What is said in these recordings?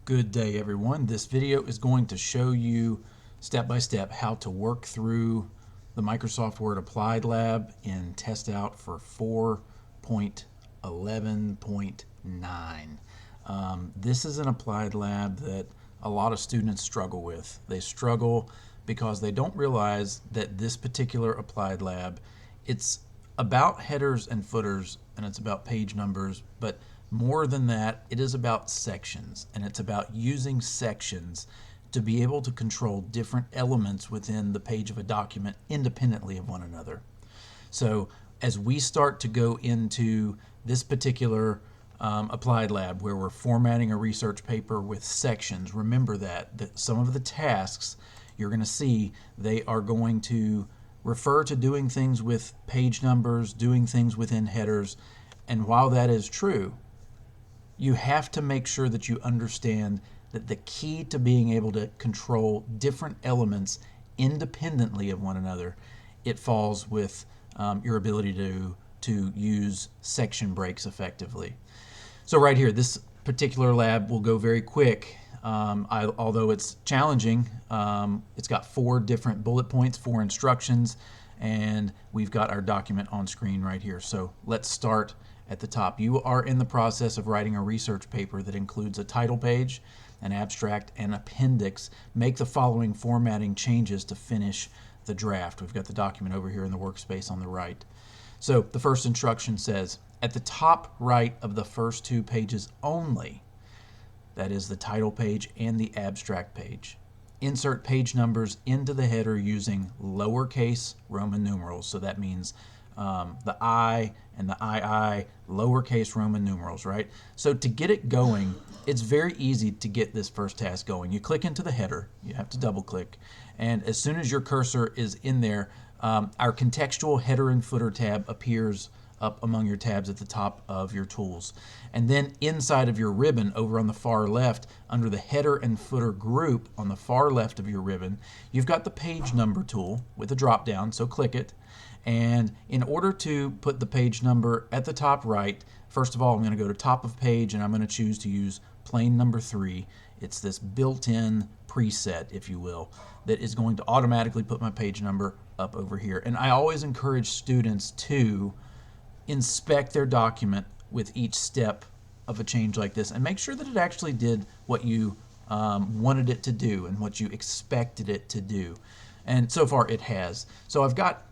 Good day, everyone. This video is going to show you step by step how to work through the Microsoft Word Applied Lab in TestOut for 4.11.9. This is an applied lab that a lot of students struggle with. They struggle because they don't realize that this particular applied lab, it's about headers and footers and it's about page numbers, but more than that, it is about sections, and it's about using sections to be able to control different elements within the page of a document independently of one another. So as we start to go into this particular applied lab where we're formatting a research paper with sections, remember that some of the tasks you're going to see, they are going to refer to doing things with page numbers, doing things within headers, and while that is true, you have to make sure that you understand that the key to being able to control different elements independently of one another, it falls with your ability to use section breaks effectively. So right here, this particular lab will go very quick. Although it's challenging, it's got 4 different bullet points, 4 instructions, and we've got our document on screen right here. So let's start at the top. You are in the process of writing a research paper that includes a title page, an abstract, and appendix. Make the following formatting changes to finish the draft. We've got the document over here in the workspace on the right. So the first instruction says, at the top right of the first 2 pages only, that is the title page and the abstract page, insert page numbers into the header using lowercase Roman numerals. So that means the I and the II, lowercase Roman numerals, right? So to get it going, it's very easy to get this first task going. You click into the header, you have to double click, and as soon as your cursor is in there, our contextual header and footer tab appears up among your tabs at the top of your tools. And then inside of your ribbon over on the far left, under the header and footer group on the far left of your ribbon, you've got the page number tool with a drop down, so click it. And in order to put the page number at the top right, first of all, I'm going to go to top of page and I'm going to choose to use plain number 3. It's this built-in preset, if you will, that is going to automatically put my page number up over here. And I always encourage students to inspect their document with each step of a change like this and make sure that it actually did what you wanted it to do and what you expected it to do. And so far it has. So I've got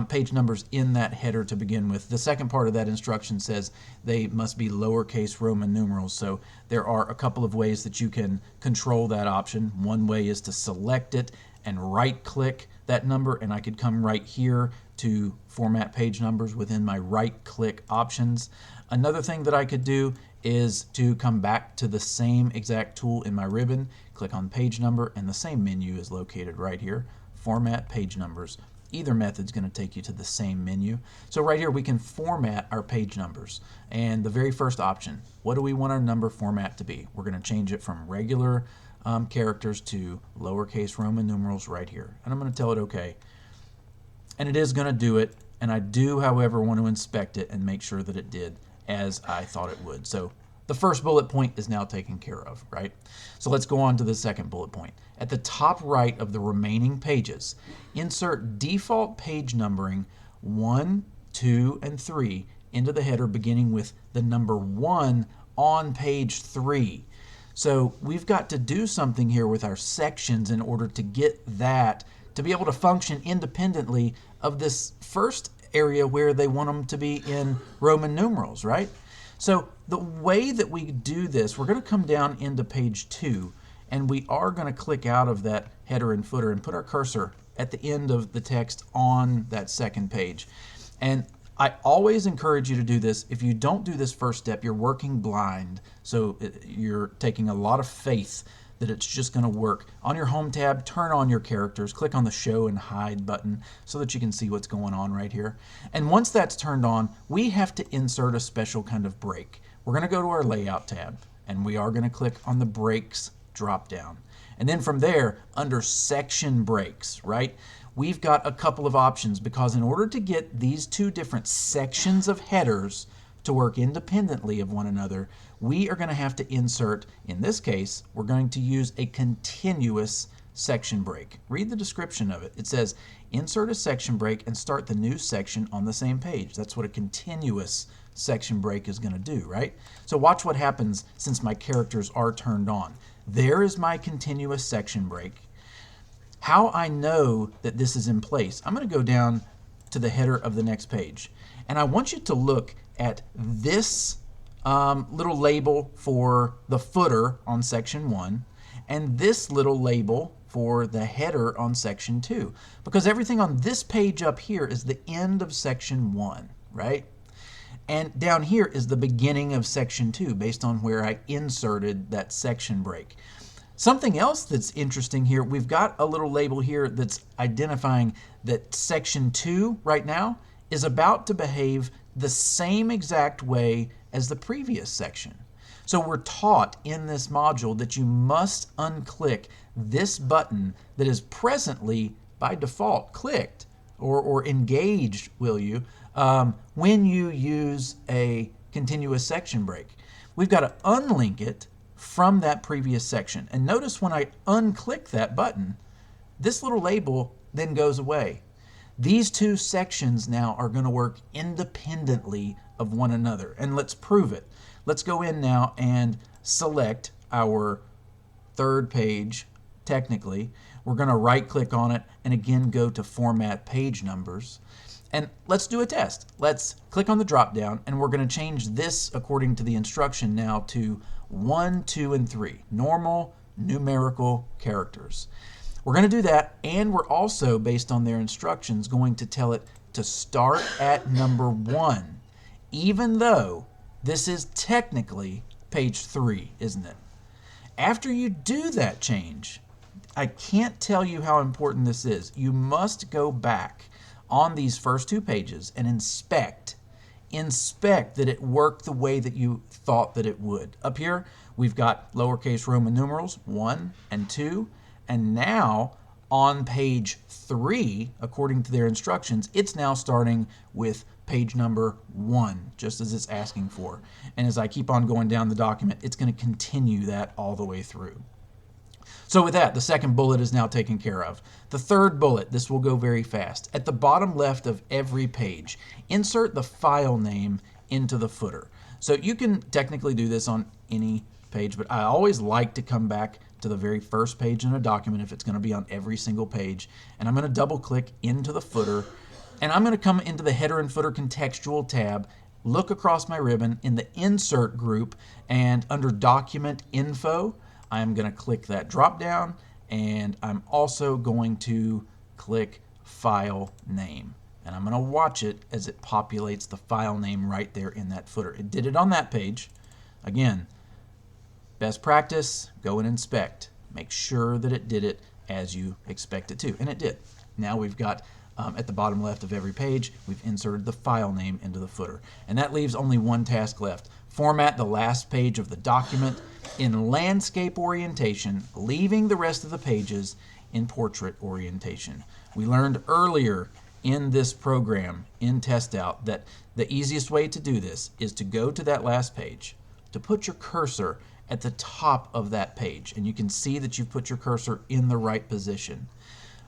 page numbers in that header to begin with. The second part of that instruction says they must be lowercase Roman numerals. So there are a couple of ways that you can control that option. One way is to select it and right click that number, and I could come right here to format page numbers within my right click options. Another thing that I could do is to come back to the same exact tool in my ribbon, click on page number, and the same menu is located right here, format page numbers. Either method's going to take you to the same menu. So right here we can format our page numbers. And the very first option, what do we want our number format to be? We're going to change it from regular characters to lowercase Roman numerals right here. And I'm going to tell it OK. And it is going to do it. And I do, however, want to inspect it and make sure that it did as I thought it would. So the first bullet point is now taken care of, right? So let's go on to the second bullet point. At the top right of the remaining pages, insert default page numbering 1, 2, and 3 into the header beginning with the number 1 on page 3. So we've got to do something here with our sections in order to get that to be able to function independently of this first area where they want them to be in Roman numerals, right? So the way that we do this, we're going to come down into page 2, and we are going to click out of that header and footer and put our cursor at the end of the text on that second page. And I always encourage you to do this. If you don't do this first step, you're working blind. So you're taking a lot of faith that it's just going to work. On your home tab, turn on your characters, click on the show and hide button so that you can see what's going on right here. And once that's turned on, we have to insert a special kind of break. We're going to go to our layout tab and we are going to click on the breaks drop down. And then from there, under section breaks, right? We've got a couple of options because in order to get these 2 different sections of headers to work independently of one another, we are going to have to insert, in this case, we're going to use a continuous section break. Read the description of it. It says, insert a section break and start the new section on the same page. That's what a continuous section break is going to do, right? So watch what happens since my characters are turned on. There is my continuous section break. How I know that this is in place, I'm going to go down to the header of the next page. And I want you to look at this little label for the footer on section 1 and this little label for the header on section 2. Because everything on this page up here is the end of section 1, right? And down here is the beginning of section 2 based on where I inserted that section break. Something else that's interesting here, we've got a little label here that's identifying that section 2 right now is about to behave the same exact way as the previous section. So we're taught in this module that you must unclick this button that is presently by default clicked or engaged, will you, when you use a continuous section break. We've got to unlink it from that previous section. And notice when I unclick that button, this little label then goes away. These two sections now are going to work independently of one another. And let's prove it. Let's go in now and select our third page. Technically, we're going to right click on it and again go to Format Page Numbers. And let's do a test. Let's click on the drop down and we're going to change this according to the instruction now to 1, 2, and 3, normal numerical characters. We're going to do that, and we're also, based on their instructions, going to tell it to start at number 1, even though this is technically page 3, isn't it? After you do that change, I can't tell you how important this is. You must go back on these first 2 pages and inspect that it worked the way that you thought that it would. Up here, we've got lowercase Roman numerals 1 and 2, and now on page 3, according to their instructions, it's now starting with page number 1, just as it's asking for. And as I keep on going down the document, it's going to continue that all the way through. So with that, the second bullet is now taken care of. The third bullet, this will go very fast. At the bottom left of every page, insert the file name into the footer. So you can technically do this on any page, but I always like to come back to the very first page in a document if it's going to be on every single page. And I'm going to double click into the footer, and I'm going to come into the header and footer contextual tab, look across my ribbon in the insert group, and under document info, I'm going to click that drop down, and I'm also going to click file name. And I'm going to watch it as it populates the file name right there in that footer. It did it on that page. Again, best practice, go and inspect. Make sure that it did it as you expect it to. And it did. Now we've got at the bottom left of every page, we've inserted the file name into the footer. And that leaves only one task left. Format the last page of the document in landscape orientation, leaving the rest of the pages in portrait orientation. We learned earlier in this program, in TestOut, that the easiest way to do this is to go to that last page, to put your cursor at the top of that page, and you can see that you've put your cursor in the right position.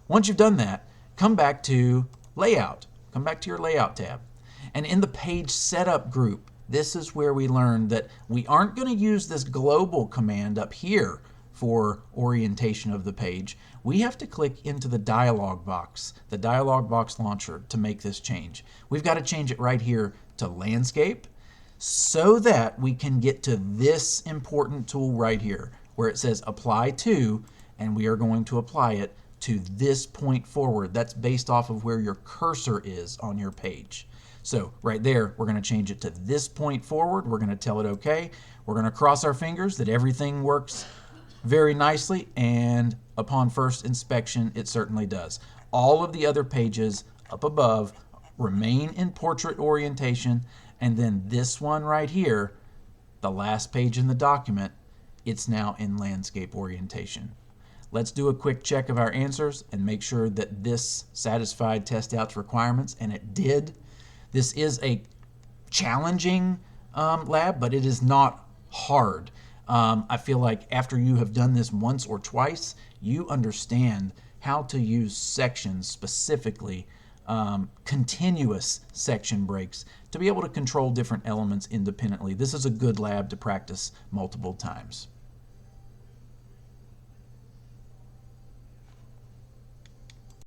Once you've done that, come back to Layout. Come back to your Layout tab. And in the Page Setup group, this is where we learned that we aren't going to use this global command up here for orientation of the page. We have to click into the dialog box, the dialog box launcher, to make this change. We've got to change it right here to landscape so that we can get to this important tool right here where it says apply to, and we are going to apply it to this point forward. That's based off of where your cursor is on your page. So right there, we're going to change it to this point forward. We're going to tell it OK. We're going to cross our fingers that everything works very nicely, and upon first inspection, it certainly does. All of the other pages up above remain in portrait orientation, and then this one right here, the last page in the document, it's now in landscape orientation. Let's do a quick check of our answers and make sure that this satisfied TestOut's requirements, and it did. This is a challenging lab, but it is not hard. I feel like after you have done this once or twice, you understand how to use sections, specifically continuous section breaks, to be able to control different elements independently. This is a good lab to practice multiple times.